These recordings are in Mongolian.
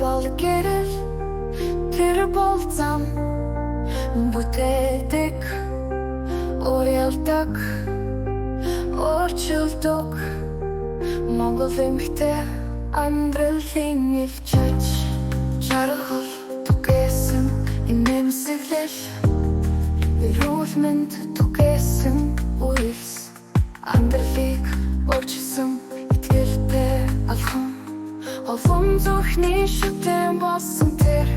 бол гэрэл тэр болцам бүтээдэг уялдаг орчилдог Монгол эмэгтэй амьдралын илчилж жаргал түгээсэн инэмсэглэл эрүүл мэнд түгээсэн үйлс амьдралыг орчилсан итгэлтэй алхам олон зүрхний шүтэн болсон тэр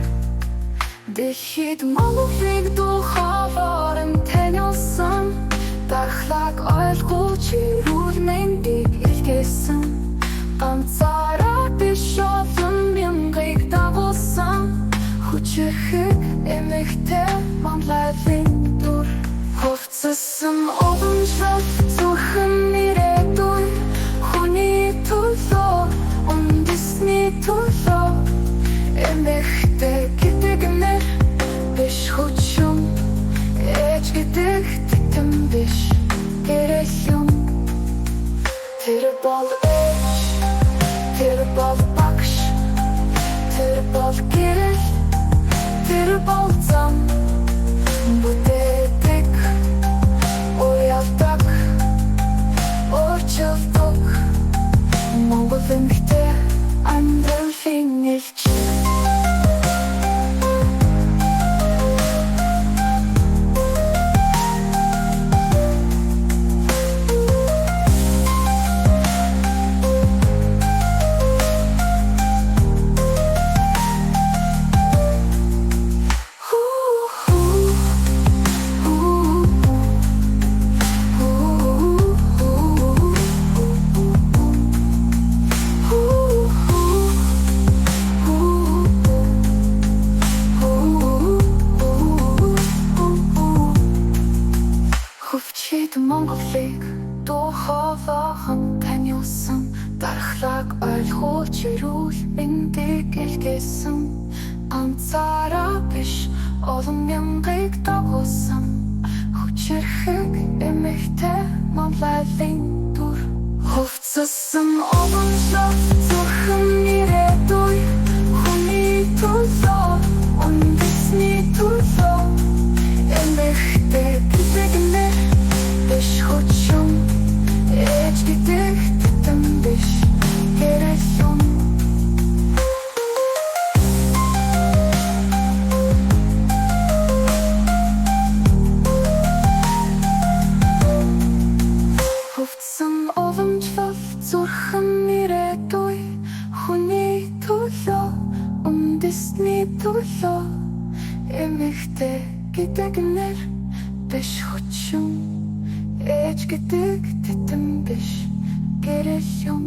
дэлхийд Монголыг духаваран танилцсан дархлааг ойлгуулж эрүүл мэндийг илгээсэн ганцаараа биш олон мянгыг дагуулсан хүчирхэг эмэгтэй Монголын дүр хувцасан уламжлал зөвхөн ирээдүй хүний төлөө үндэсний төлөө эмэгтэй гэдэг нэр биш хүчин ээж гэдэг титэм биш гэрэл юм тэр бол ээж тэр бол багш тэр бол гэрэл тэр бол зам бүтээдэг уялдаг орчилдог Монгол эмэгтэй амьдралын элчин Монголыг духаваран танилцсан дархлааг ойлгуулж эрүүл мэндийг илгээсэн ганцаараа биш олон мянгыг дагуулсан хүчирхэг эмэгтэй Монголын дүр хувцасан уламжлал зөвхөн ирээдүй хүний төлөө үндэсний төлөө эмэгтэй гэдэг нэр биш хүчин ээж гэдэг титэм биш гэрэл юм хувцсан уламжлал зүрхэн ирээдүй хүний төлөө үндэсний төлөө эмэгтэй гэдэг нэр биш хүчин ээж гэдэг титэм биш гэрэл юм